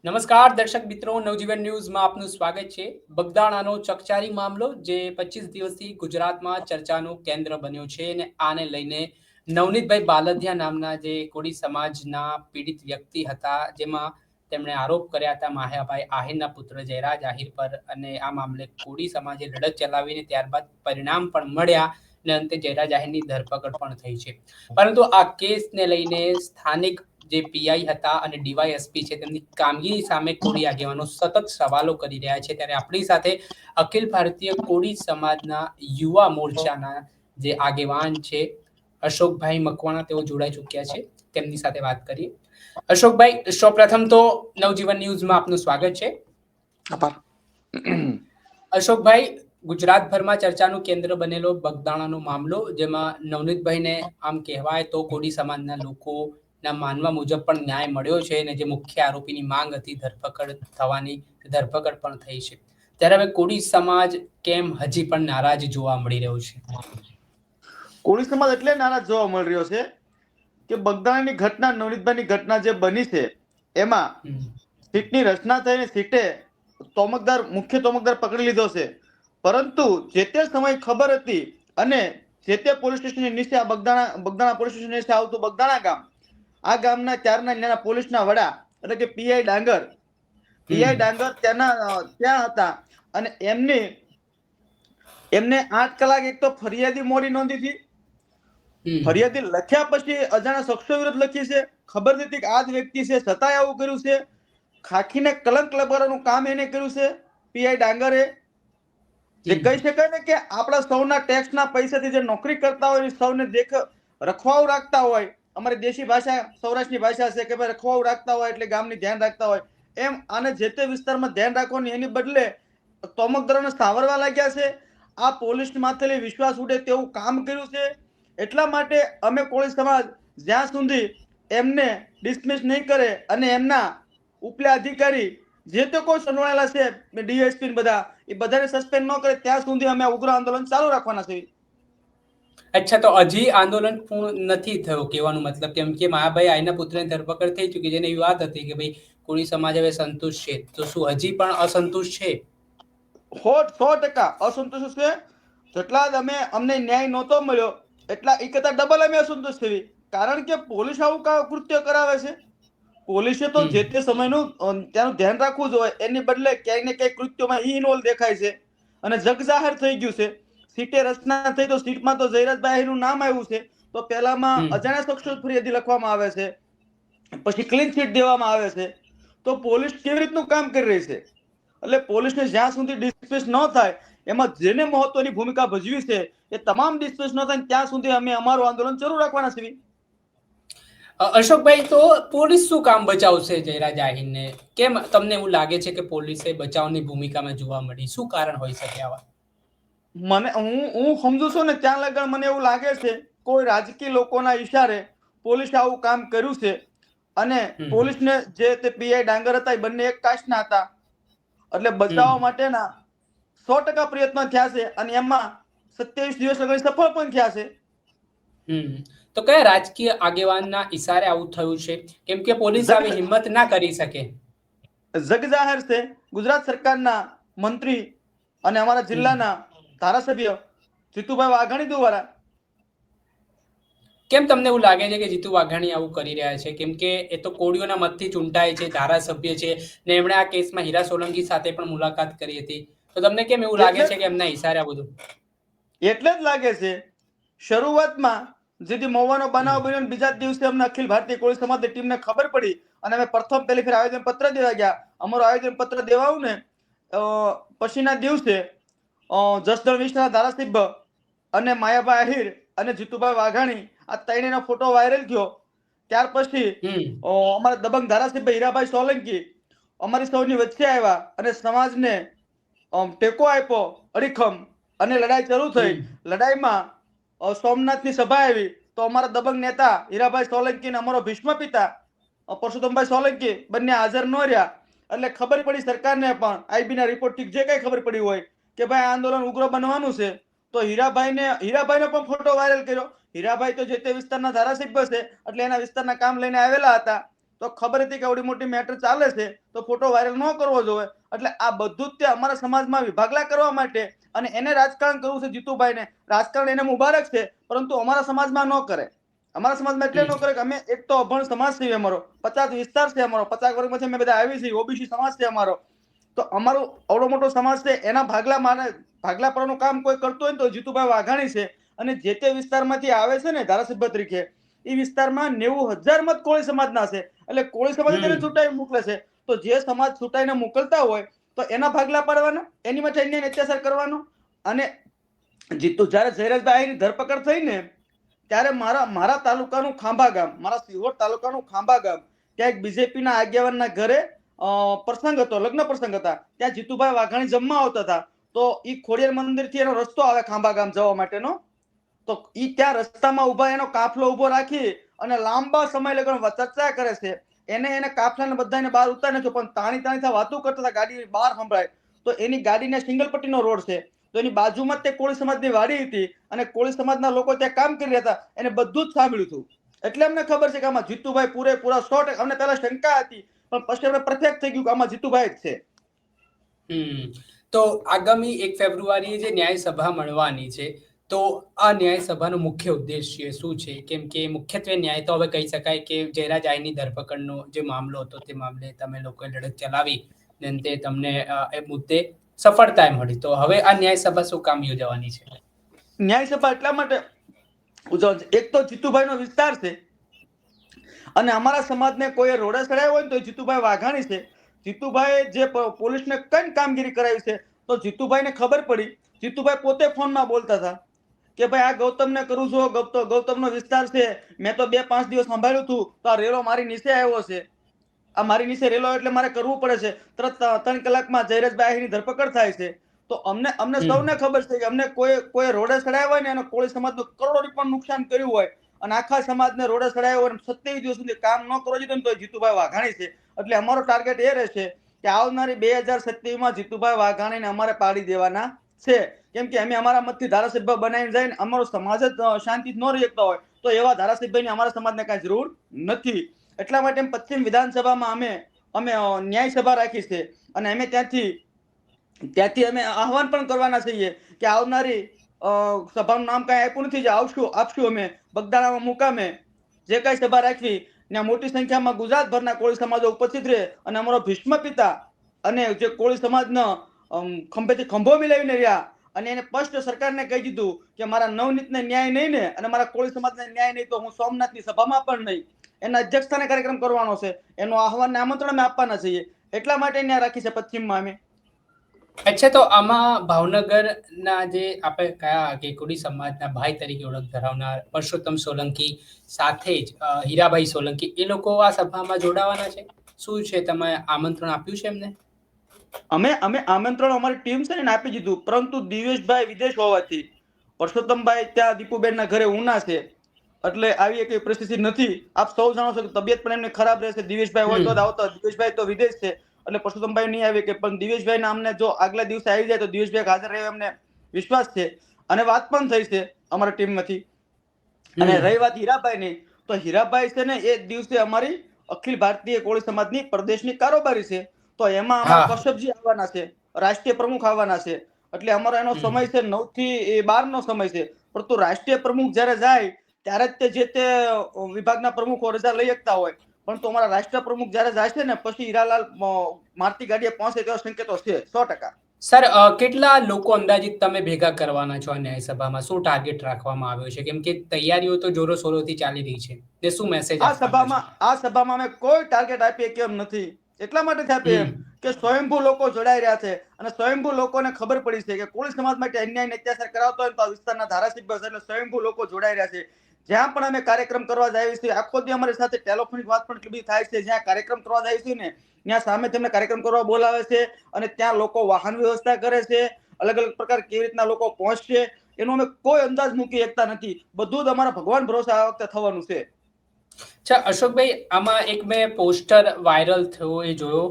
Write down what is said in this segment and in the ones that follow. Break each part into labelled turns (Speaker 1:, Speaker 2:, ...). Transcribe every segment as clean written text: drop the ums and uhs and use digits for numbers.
Speaker 1: નમસ્કાર દર્શક મિત્રો, નવજીવન ન્યૂઝમાં આપનું સ્વાગત છે. બગદાણાનો ચકચારી મામલો જે 25 દિવસથી ગુજરાતમાં ચર્ચાનું કેન્દ્ર બન્યો છે અને આને લઈને નવનીતભાઈ બાલદિયા નામના જે કોળી સમાજના પીડિત વ્યક્તિ હતા, જેમાં તેમણે આરોપ કર્યા હતા માહ્યાભાઈ આહિરના પુત્ર જયરાજ આહિર પર, અને આ મામલે કોળી સમાજે લડત ચલાવીને ત્યારબાદ પરિણામ પણ મળ્યા અને અંતે જયરાજ આહિરની ધરપકડ પણ થઈ છે. પરંતુ આ કેસને લઈને સ્થાનિક જે પીઆઈ હતા અને ડીવાયએસપી છે તેમની કામગીરી સામે કોળી આગેવાનો સતત સવાલો કરી રહ્યા છે. ત્યારે આપણી સાથે અખિલ ભારતીય કોળી સમાજના યુવા મોરચાના જે આગેવાન છે અશોકભાઈ મકવાણા, તેઓ જોડાઈ ચૂક્યા છે. તેમની સાથે વાત કરીએ. અશોકભાઈ, સૌપ્રથમ તો નવજીવન ન્યૂઝમાં આપનું સ્વાગત છે.
Speaker 2: આભાર.
Speaker 1: અશોકભાઈ, ગુજરાતભરમાં ચર્ચાનું કેન્દ્ર બનેલો બગદાણાનો મામલો, જેમાં નવનીતભાઈને આમ કહેવાય તો કોળી સમાજના લોકોના માનવા મુજબ પણ ન્યાય મળ્યો છે અને જે મુખ્ય આરોપીની માંગ હતી ધરપકડ થવાની, ધરપકડ પણ થઈ છે. ત્યારે હવે કોળી સમાજ કેમ હજી પણ નારાજ જોવા મળી રહ્યો છે?
Speaker 2: કોળી સમાજ એટલે નારાજ જોવા મળી રહ્યો છે કે બગદાણાની ઘટના, નવનીતભાઈની ઘટના જે બની છે એમાં સીટની રચના થઈને સીટે મુખ્ય તોમકદાર પકડી લીધો છે. પરંતુ જે તે સમય ખબર હતી અને જે તે પોલીસ સ્ટેશનની નીચે આ બગદાણા પોલીસ સ્ટેશન નીચે આવતું બગદાણા ગામ, આ ગામના ત્યારના પોલીસના વડા એટલે કે પીઆઈ ડાંગર ત્યાં હતા અને એમને 8 કલાક એક તો ફરિયાદી મોડી નોંધી હતી. ફરિયાદી લખ્યા પછી અજાણ્યા શખ્સો વિરુદ્ધ લખી છે. ખબર નથી કે આ જ વ્યક્તિ છે, છતાંય આવું કર્યું છે. ખાખીને કલંક લગાડવાનું કામ એને કર્યું છે પીઆઈ ડાંગરે. જે કહી શકાય ને કે આપણા સૌના ટેક્સના પૈસાથી જે નોકરી કરતા હોય સૌને રખવાવું રાખતા હોય, અમારી દેશી ભાષા સૌરાષ્ટ્રની ભાષા છે કે ભાઈ રખવાવું રાખતા હોય એટલે ગામની ધ્યાન રાખતા હોય, એમ આને જે તે વિસ્તારમાં ધ્યાન રાખવાનું એની બદલે તોમકદારોને સાવરવા લાગ્યા છે. આ પોલીસ માથેથી વિશ્વાસ ઉડે તેવું કામ કર્યું છે. એટલા માટે અમે કોળી સમાજ જ્યાં સુધી એમને ડિસમિસ નહીં કરે અને એમના ઉપલા અધિકારી જે તે કોઈ સંડોવાયેલા છે, ડીએસપી બધા, એ બધાને સસ્પેન્ડ ન કરે ત્યાં સુધી અમે ઉગ્ર આંદોલન ચાલુ રાખવાના છે.
Speaker 1: અચ્છા, તો હજી આંદોલન પૂર્ણ નથી થયું કહેવાનું મતલબ? કેમ કે માયાભાઈ આઈના પુત્રની ધરપકડ થઈ ચૂકી, જેને એવી વાત હતી કે ભાઈ કોળી સમાજ હવે સંતુષ્ટ છે, તો શું હજી પણ અસંતુષ્ટ છે?
Speaker 2: 100% અસંતુષ્ટ છે. જેટલા અમને ન્યાય નહોતો મળ્યો એટલા એ કરતા ડબલ અમે અસંતુષ્ટ થઈ. કારણ કે પોલીસ આવું કૃત્ય કરાવે છે. પોલીસે તો જે તે સમયનું ત્યાંનું ધ્યાન રાખવું જોઈએ, એની બદલે ક્યાંય ને ક્યાંય કૃત્યોમાં ઇન્વોલ્વ દેખાય છે અને જગજાહેર થઈ ગયું છે. સીટે રચના થઈ તો સીટમાં તો જયરાજભાઈનું નામ આવ્યું છે, તો પહેલામાં અજાણ્યા શખ્સો ફરિયાદી લખવામાં આવે છે, પછી ક્લીન ચીટ દેવામાં આવે છે. તો પોલીસ કેવી રીતનું કામ કરી રહી છે? એટલે પોલીસને જ્યાં સુધી ડિસ્મિસ ન થાય, એમાં જેને મહત્વની ભૂમિકા ભજવી છે એ તમામ ડિસ્મિસ ન થાય ત્યાં સુધી અમે અમારું આંદોલન શરૂ રાખવાના છીએ.
Speaker 1: અશોકભાઈ, તો પોલીસ શું કામ બચાવશે જયરાજ આહિરને? કેમ તમને એવું લાગે છે કે પોલીસે બચાવની ભૂમિકામાં જોવા મળી? શું કારણ હોઈ શકે આવા?
Speaker 2: હું સમજુ છું ને ત્યાં લગન મને એવું લાગે છે કોઈ રાજકીય લોકોના ઈશારે પોલીસે આવું કામ કર્યું છે. અને પોલીસને જે તે પીઆઈ ડાંગર હતા એ બંને એક કાસ્ટના હતા એટલે બચાવવા માટેના 100% પ્રયત્ન થયા છે અને એમાં 27 દિવસ લગી સફળ પણ થયા છે.
Speaker 1: તો કયા રાજકીય આગેવાનના ઈશારે આવું થયું છે? કેમ કે પોલીસ આવી હિંમત ના કરી શકે.
Speaker 2: જગજાહેર છે ગુજરાત સરકારના મંત્રી અને અમારા જિલ્લાના ધારાસભ્ય જીતુભાઈ વાઘાણી દ્વારા.
Speaker 1: કેમ તમને એવું લાગે છે કે જીતુ વાઘાણી આવું કરી રહ્યા છે? કેમ કે એ તો કોળીઓના મતથી ચૂંટાય છે, ધારાસભ્ય છે, ને એમણે આ કેસમાં હીરા સોલંકી સાથે પણ મુલાકાત કરી હતી. તો તમને કેમ એવું લાગે છે કે એમના ઈશારે આ બધું?
Speaker 2: એટલે જ લાગે છે. શરૂઆતમાં જેથી મહુવાનો બનાવ બન્યો બીજા દિવસે અમને અખિલ ભારતીય કોળી સમાજની ટીમને ખબર પડી અને અમે પ્રથમ પહેલી ફેર આવેદન પત્ર દેવા ગયા. અમારું આવેદન પત્ર દેવાયું ને પછીના દિવસે જસદણ વિસ્તારના ધારાસભ્ય અને માયાભાઈ આહિર અને જીતુભાઈ વાઘાણી આ ત્રણેયનો ફોટો વાયરલ થયો. ત્યાર પછી અમારા દબંગ ધારાસભ્ય હીરાભાઈ સોલંકી અમારી સૌની વચ્ચે આવ્યા અને સમાજને ટેકો આપ્યો અડીખમ અને લડાઈ શરૂ થઈ. લડાઈમાં સોમનાથની સભા આવી તો અમારા દબંગ નેતા હીરાભાઈ સોલંકી અને અમારો ભીષ્મ પિતા પરસોત્તમભાઈ સોલંકી બંને હાજર ન રહ્યા. એટલે ખબર પડી સરકારને પણ આઈબીના રિપોર્ટથી જે કઈ ખબર પડી હોય કે ભાઈ આંદોલન ઉગ્ર બનવાનું છે, તો હીરાભાઈનો પણ ફોટો વાયરલ કર્યો. હીરાભાઈ તો જે તે વિસ્તારના ધારાસભ્ય છે એટલે એના વિસ્તારના કામ લઈને આવેલા હતા. તો ખબર હતી કે આવડી મોટી મેટર ચાલે છે તો ફોટો વાયરલ ન કરવો જોઈએ. એટલે આ બધું જ તે અમારા સમાજમાં વિભાગલા કરવા માટે અને એને રાજકારણ કરવું છે. જીતુભાઈને રાજકારણ એને મુબારક છે, પરંતુ અમારા સમાજમાં ન કરે. અમારા સમાજમાં એટલે ન કરે કે અમે એક તો અભણ સમાજ છીએ, અમારો 50 વિસ્તાર છે, અમારો 50 વર્ગમાંથી અમે બધા આવી છીએ, ઓબીસી સમાજ છે અમારો. તો અમારો અવડો મોટો સમાજ છે, એના ભાગલા પડવાનું કામ કોઈ કરતો હોય ને તો જીતુભાઈ વાઘાણી છે. અને જે તે વિસ્તારમાંથી આવે છે ને ધારાસભ્ય તરીકે, એ વિસ્તારમાં 90,000 મત કોળી સમાજના છે. એટલે કોળી સમાજ તેને છૂટાઈ મોકલે છે. તો જે સમાજ છૂટાઈને મોકલતા હોય તો એના ભાગલા પાડવાના, એની માટે અન્યાય અત્યાચાર કરવાનો. અને જ્યારે જયરાજભાઈની ધરપકડ થઈ ને ત્યારે મારા તાલુકાનું ખાંભા ગામ, મારા સિહોર તાલુકાનું ખાંભા ગામ, ત્યાં એક બીજેપીના આગેવાનના ઘરે પ્રસંગ હતો, લગ્ન પ્રસંગ હતા. ત્યાં જીતુભાઈ વાઘાણી જમવા આવતા હતા. તો ઈ ખોડિયાર મંદિરથી એનો રસ્તો આવે ખાંભા ગામ જવા માટેનો. તો ઈ ત્યાં રસ્તામાં ઉભા એનો કાફલો ઉભો રાખી અને લાંબા સમય લગન ચર્ચા કરે છે. એને કાફલાને બધાને બહાર ઉતારી નાખ્યો, પણ તાણી વાતો કરતા હતા, ગાડી બહાર સંભળાય. તો એની ગાડીને સિંગલ પટ્ટીનો રોડ છે, તો એની બાજુમાં તે કોળી સમાજની વાડી હતી અને કોળી સમાજના લોકો ત્યાં કામ કરી રહ્યા હતા. એને બધું જ સાંભળ્યું હતું. એટલે અમને ખબર છે કે આમાં જીતુભાઈ પૂરેપૂરા 100%. અમને પહેલા શંકા હતી, પણ પછી અમને પરફેક્ટ થઈ ગયું કે આમાં જીતુભાઈ જ છે.
Speaker 1: તો આગામી 1 ફેબ્રુઆરીએ જે ન્યાય સભા મળવાની છે, તો આ ન્યાય સભાનો મુખ્ય ઉદ્દેશ્ય શું છે? કેમ કે મુખ્યત્વે ન્યાય તો હવે કહી શકાય કે જયરાજાઈની ધરપકડનો જે મામલો હતો તે મામલે તમે લોકોએ લડત ચલાવી ને તે તમને એ મુદ્દે સફળતા મળી. તો હવે આ ન્યાય સભા શું કામ યોજવાની છે?
Speaker 2: ન્યાય સભા એટલા માટે એક તો જીતુભાઈનો વિસ્તાર છે અને અમારા સમાજને કોઈ રોડે ચડાવ્યો હોય તો જીતુભાઈ વાઘાણી છે. જીતુભાઈ જે પોલીસને કઈ કામગીરી કરાવી છે તો જીતુભાઈને ખબર પડી. જીતુભાઈ પોતે ફોનમાં બોલતા હતા કે ભાઈ આ ગૌતમને કરું છું, ગૌતમનો વિસ્તાર છે, મેં તો 2-5 દિવસ સંભાળ્યું હતું, તો આ રેલો મારી નીચે આવ્યો છે, આ મારી નીચે રેલો એટલે મારે કરવું પડે છે. તરત 3 કલાકમાં જયરાજભાઈની ધરપકડ થાય છે. તો અમને સૌને ખબર છે કે અમને કોઈ રોડે ચડાવ્યા હોય ને અને કોળી સમાજનું કરોડો રૂપિયાનું નુકસાન કર્યું હોય અને આખા સમાજને રોડે ચડાવ્યો હોય 27 દિવસ સુધી કામ ન કરવું જોઈએ તો જીતુભાઈ વાઘાણી છે. એટલે અમારો ટાર્ગેટ એ રહેશે કે આવનારી 2027માં જીતુભાઈ વાઘાણીને અમારે પાડી દેવાના છે. કેમ કે અમે અમારા મતથી ધારાસભ્ય બનાવીને જઈને અમારો સમાજ જ શાંતિ ન રહી શકતા હોય તો એવા ધારાસભ્યની અમારા સમાજને કાંઈ જરૂર નથી. એટલા માટે પશ્ચિમ વિધાનસભામાં અમે ન્યાય સભા રાખી છે અને અમે ત્યાંથી અમે આહવાન પણ કરવાના છીએ કે આવનારી સભાનું નામ કાંઈ આપ્યું નથી, જે આપશું અમે બગદાણામાં મુકામે જે કાંઈ સભા રાખવી ત્યાં મોટી સંખ્યામાં ગુજરાતભરના કોળી સમાજો ઉપસ્થિત રહે અને અમારો ભીષ્મ પિતા અને જે કોળી સમાજનો ખંભેથી ખંભો મિલાવીને રહ્યા અને એને સ્પષ્ટ સરકારને કહી દીધું કે મારા નવનીતને ન્યાય નહીં ને અને મારા કોળી સમાજને ન્યાય નહીં તો હું સોમનાથની સભામાં પણ નહીં. એના અધ્યક્ષસ્થાને કાર્યક્રમ કરવાનો છે, એનું આહવાન આમંત્રણ અમે આપવાના છીએ. એટલા માટે ન્યાય રાખી છે પશ્ચિમમાં અમે.
Speaker 1: અચ્છા, તો આમાં ભાવનગરના જે આપણે કયા કે કોળી સમાજના ભાઈ તરીકે ઓળખ ધરાવનાર પરસોત્તમ સોલંકી સાથે જ હીરાભાઈ સોલંકી, એ લોકો આ સભામાં જોડાવાના છે? શું છે, તમે આમંત્રણ આપ્યું છે એમને?
Speaker 2: અમે આમંત્રણ અમારી ટીમ છે ને આપી દીધું, પરંતુ દિવેશભાઈ વિદેશ હોવાથી પરસોત્તમભાઈ ત્યાં દીપુબેનના ઘરે ઉના છે, એટલે આવી એક પરિસ્થિતિ નથી. આપ સૌ જાણો છો કે તબિયત પણ એમને ખરાબ રહેશે. દિવેશભાઈ હોય તો જ આવતા, દિવેશભાઈ તો વિદેશ છે એટલે પરસોત્તમભાઈ નહીં આવે કે, પણ દિવેશભાઈ અમને જો આગલા દિવસે આવી જાય તો દિવેશભાઈ હાજર રહે અમને વિશ્વાસ છે અને વાત પણ થઈ છે અમારા ટીમમાંથી. અને રહી વાત હીરાભાઈની, તો હીરાભાઈ છે ને એ દિવસે અમારી અખિલ ભારતીય કોળી સમાજની પ્રદેશની કારોબારી છે. તો એમાં અમારા કશ્યપજી આવવાના છે, રાષ્ટ્રીય પ્રમુખ આવવાના છે. એટલે અમારો એનો સમય છે 9 થી 12 નો સમય છે. પરંતુ રાષ્ટ્રીય પ્રમુખ જ્યારે જાય ત્યારે જ જે તે વિભાગના પ્રમુખો રજા લઈ શકતા હોય, પણ તો અમારા રાષ્ટ્રીય પ્રમુખ જ્યારે જાય છે ને પછી હીરાલાલ મારતી ગાડીએ પહોંચે તેવા સંકેતો છે 100%.
Speaker 1: સર, કેટલા લોકો અંદાજિત તમે ભેગા કરવાના છો આ ન્યાય સભામાં? શું ટાર્ગેટ રાખવામાં આવ્યો છે? કેમ કે તૈયારીઓ તો જોરો શોરોથી ચાલી રહી છે, ને શું મેસેજ
Speaker 2: આ સભામાં અમે કોઈ ટાર્ગેટ આપીએ કેમ નથી. એટલા માટે આપીએ એમ કે સ્વયંભૂ લોકો જોડાઈ રહ્યા છે અને સ્વયંભૂ લોકોને ખબર પડી છે કે કોળી સમાજ માટે અન્યાય અત્યાચાર કરાવતો હોય તો આ વિસ્તારના ધારાસભ્ય છે એટલે સ્વયંભૂ લોકો જોડાઈ રહ્યા છે. જ્યાં પણ અમે કાર્યક્રમ કરવા જઈએ છીએ આખો દી અમારી સાથે ટેલિફોનિક વાત પણ એટલી બધી થાય છે. જ્યાં કાર્યક્રમ કરવા જઈએ છીએ ને ત્યાં સામે તેમને કાર્યક્રમ કરવા બોલાવે છે અને ત્યાં લોકો વાહન વ્યવસ્થા કરે છે. અલગ અલગ પ્રકાર કેવી રીતના લોકો પહોંચશે એનો અમે કોઈ અંદાજ મૂકી શકતા નથી. બધું જ અમારા ભગવાન ભરોસે આ વખતે થવાનું છે.
Speaker 1: અચ્છા અશોકભાઈ, આમાં એક મેં પોસ્ટર વાયરલ થયો એ જોયો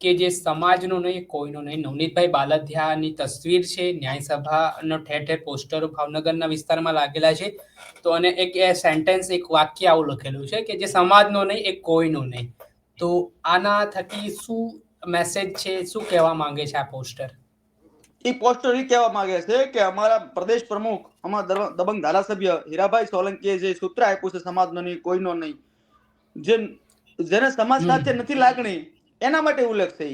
Speaker 1: કે જે સમાજનો નહીં, કોઈનો નહીં, નવનીતભાઈ બાલદિયાની તસવીર છે. ન્યાય સભાનો ઠેર ઠેર પોસ્ટરો ભાવનગરના વિસ્તારમાં લાગેલા છે. તો અને એક સેન્ટેન્સ, એક વાક્ય આવું લખેલું છે કે જે સમાજનો નહીં, એક કોઈનો નહીં. તો આના થકી શું મેસેજ છે, શું કહેવા માંગે છે આ પોસ્ટર?
Speaker 2: એ પોસ્ટર એ કહેવા માંગે છે કે અમારા પ્રદેશ પ્રમુખ, અમારા દબંગ ધારાસભ્ય હીરાભાઈ સોલંકીએ જે સૂત્ર આપ્યું છે સમાજનો નહીં, કોઈનો નહીં, જેને સમાજ સાથે નથી લાગણી, એના માટે ઉલ્લેખ છે.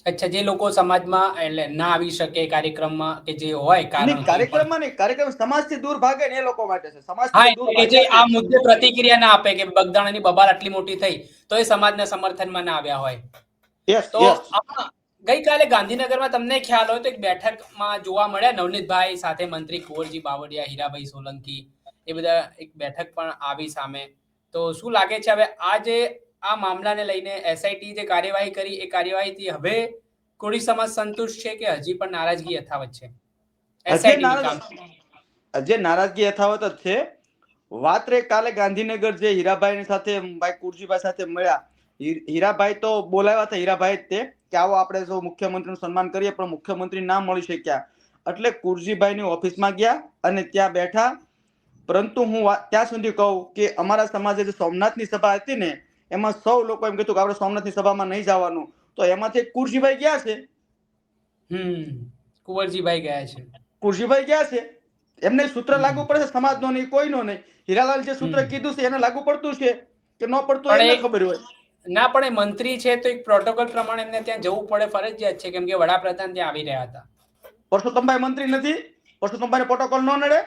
Speaker 1: અચ્છા, જે લોકો સમાજમાં એટલે ના આવી શકે કાર્યક્રમમાં કે જે હોય કારણ
Speaker 2: કાર્યક્રમમાં નહીં, કાર્યક્રમ સમાજથી દૂર ભાગે ને એ લોકો માટે છે.
Speaker 1: હા,
Speaker 2: સમાજથી દૂર
Speaker 1: એટલે જે આ મુદ્દે પ્રતિક્રિયા ના આપે કે બગદાણાની બબાલ આટલી મોટી થઈ તો એ સમાજના સમર્થનમાં ના આવ્યા હોય. તો ગઈકાલે ગાંધીનગરમાં તમને ખ્યાલ હોય તો એક બેઠકમાં જોવા મળ્યા નવનીતભાઈ સાથે મંત્રી કુંવરજી બાવળિયા, હીરાભાઈ સોલંકી, એ બધા એક બેઠક પણ આવી સામે. તો શું લાગે છે હવે આ જે આ મામલાને લઈને એસઆઈટી જે કાર્યવાહી કરી એ કાર્યવાહીથી હવે કોળી સમાજ સંતુષ્ટ છે કે હજી પણ નારાજગી યથાવત છે?
Speaker 2: જે નારાજગી યથાવત જ છે. વાત રે કાલે ગાંધીનગર જે હીરાભાઈ સાથે ભાઈ કુરજીભાઈ સાથે મળ્યા, હીરાભાઈ તો બોલાવ્યા હતા, હીરાભાઈ તે કે આવો આપણે જો મુખ્યમંત્રીનું સન્માન કરીએ, પણ મુખ્યમંત્રી ના મળી શક્યા એટલે કુરજીભાઈની ઓફિસમાં ગયા અને ત્યાં બેઠા. પરંતુ હું ત્યાં સુધી કહું કે અમારા સમાજે જે સોમનાથની સભા હતી ને એમાં સૌ લોકો એમ કીધું કે આપણે સોમનાથની સભામાં નહીં જવાનું, તો એમાંથી કુરજીભાઈ ગયા છે.
Speaker 1: કુંવરજીભાઈ ગયા છે,
Speaker 2: કુરજીભાઈ ગયા છે. એમને સૂત્ર લાગુ પડે છે, સમાજનો નહીં, કોઈનો નહીં. હીરાલાલ જે સૂત્ર કીધું છે એને લાગુ પડતું છે કે ન પડતું એને ખબર હોય
Speaker 1: ના. પણ એ મંત્રી છે તો એક પ્રોટોકોલ પ્રમાણે એમને ત્યાં જવું પડે, ફરજિયાત છે, કેમ કે વડાપ્રધાન ત્યાં આવી રહ્યા હતા.
Speaker 2: પરસોત્તમભાઈ મંત્રી નથી, પરસોત્તમભાઈ પ્રોટોકોલ ન નડે.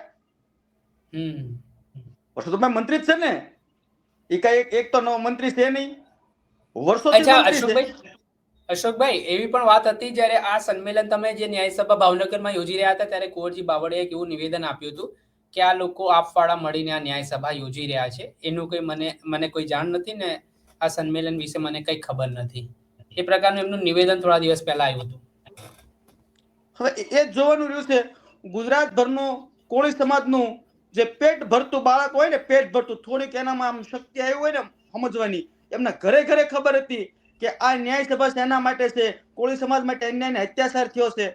Speaker 2: પરસોત્તમભાઈ મંત્રી જ છે ને, એ કઈ એક તો મંત્રી છે નહીં, વર્ષોથી.
Speaker 1: અશોકભાઈ, એવી પણ વાત હતી જ્યારે આ સંમેલન તમે જે ન્યાય સભા ભાવનગરમાં યોજી રહ્યા હતા ત્યારે કુંવરજી બાવળિયાએ એવું નિવેદન આપ્યું હતું કે આ લોકો આપવાળા મળીને આ ન્યાય સભા યોજી રહ્યા છે, એનું કોઈ મને કોઈ જાણ નથી ને આ સંમેલન વિશે મને કઈ ખબર નથી. એ પ્રકારનું એમનું નિવેદન થોડા દિવસ પહેલા આવ્યું હતું.
Speaker 2: હવે એ જ જોવાનું રહ્યું છે. ગુજરાતભરનું કોળી સમાજનું જે પેટ ભરતું બાળક હોય ને, પેટ ભરતું, થોડીક એનામાં આમ શક્તિ આવી હોય ને સમજવાની, એમના ઘરે ઘરે ખબર હતી કે આ ન્યાય સભા શેના માટે છે, કોળી સમાજ માટે અન્યાય અત્યાચાર થયો છે,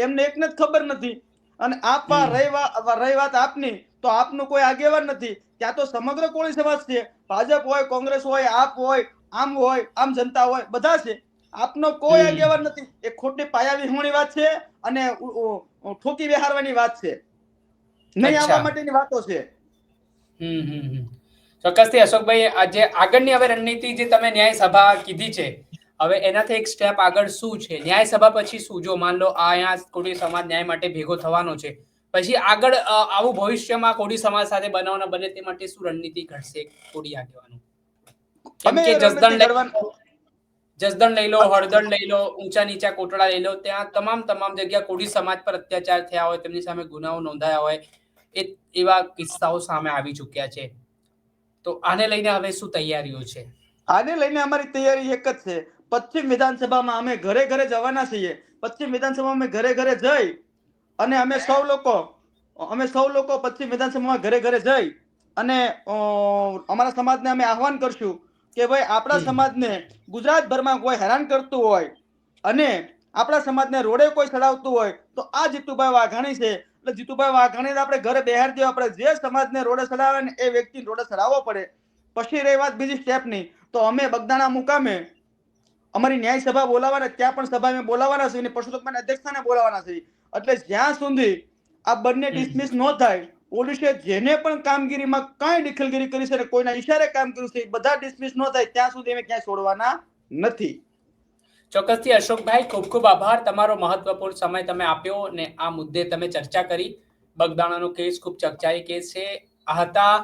Speaker 2: એમને એકને જ ખબર નથી. અને આપવા રહી વાત આપની, તો આપનું કોઈ આગેવાન નથી. ત્યાં તો સમગ્ર કોળી સમાજ છે, ભાજપ હોય, કોંગ્રેસ હોય, આપ હોય, આમ જનતા હોય, બધા છે. આપનો કોઈ આગેવાન નથી. એ ખોટી પાયા વિહોણી વાત છે અને ઠોકી બેહારવાની વાત છે, નહીં આવવા માટેની વાતો છે.
Speaker 1: ચોક્કસથી અશોકભાઈ, આજે આગળની હવે રણનીતિ જે તમે ન્યાય સભા કીધી છે, હવે એનાથી એક સ્ટેપ આગળ શું છે? ન્યાય સભા પછી શું? જો માન લો અહીંયા કોળી સમાજ ન્યાય માટે ભેગો થવાનો છે, પછી આગળ આવું ભવિષ્યમાં કોળી સમાજ સાથે બનાવ ન બને તે માટે શું રણનીતિ ઘડશે કોળી આગેવાનો? જસદણ લઈ લો, હળદળ લઈ લો, ઊંચા નીચા કોટડા લઈ લો, ત્યાં તમામ જગ્યા કોળી સમાજ પર અત્યાચાર થયા હોય, તેમની સામે ગુનાઓ નોંધાયા હોય, એવા કિસ્સાઓ સામે આવી ચૂક્યા છે. તો આને લઈને હવે શું તૈયારીઓ છે?
Speaker 2: આને લઈને અમારી તૈયારી એક જ છે. પશ્ચિમ વિધાનસભામાં અમે ઘરે ઘરે જવાના છીએ. પશ્ચિમ વિધાનસભામાં અમે ઘરે ઘરે જઈ અને અમે સૌ લોકો પશ્ચિમ વિધાનસભામાં ઘરે ઘરે જઈ અને અમારા સમાજને અમે આહવાન કરશું કે ભાઈ આપણા સમાજને ગુજરાતભરમાં કોઈ હેરાન કરતું હોય અને આપણા સમાજને રોડે કોઈ ચડાવતું હોય તો આ જીતુભાઈ વાઘાણી છે. એટલે જીતુભાઈ વાઘાણીને આપણે ઘરે બેહાડી દેવા પડે. જે સમાજને રોડે ચડાવે ને એ વ્યક્તિને રોડે ચડાવવો પડે. પછી રહી વાત બીજી સ્ટેપની, તો અમે બગદાણા મુકામે અમારી ન્યાય સભા બોલાવાના, ત્યાં પણ સભા અમે બોલાવાના છે અને પરસોત્તમભાઈના અધ્યક્ષસ્થાને બોલાવાના છે. એટલે જ્યાં સુધી આ બંને ડિસમિસ ન થાય, પોલીસે જેને પણ કામગીરીમાં કાંઈ દખલગીરી કરી છે, કોઈના ઈશારે કામ કર્યું છે, બધા ડિસમિસ ન થાય ત્યાં સુધી અમે ક્યાંય છોડવાના નથી.
Speaker 1: ચોક્કસથી અશોકભાઈ, ખૂબ ખૂબ આભાર. તમારો મહત્વપૂર્ણ સમય તમે આપ્યો ને આ મુદ્દે તમે ચર્ચા કરી. બગદાણાનો કેસ ખૂબ ચર્ચાઈ કેસ છે. આ હતા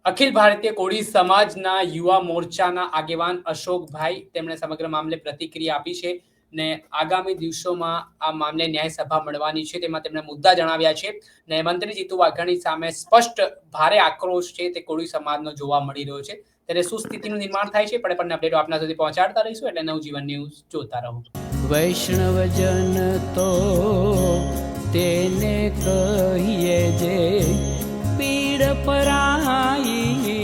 Speaker 1: અખિલ ભારતીય કોળી સમાજના યુવા મોરચાના આગેવાન અશોકભાઈ. તેમણે સમગ્ર મામલે પ્રતિક્રિયા આપી છે ને આગામી દિવસોમાં આ મામલે ન્યાય સભા મળવાની છે, તેમાં તેમણે મુદ્દા જણાવ્યા છે. ને મંત્રી જીતુ વાઘાણી સામે સ્પષ્ટ ભારે આક્રોશ છે તે કોળી સમાજનો જોવા મળી રહ્યો છે. ત્યારે શું સ્થિતિનું નિર્માણ થાય છે પણ અપડેટો આપના સુધી પહોંચાડતા રહીશું. એટલે નવજીવન ન્યૂઝ જોતા રહો.
Speaker 3: વૈષ્ણવજન તો તેને કહીએ જે પીડ પરાઈ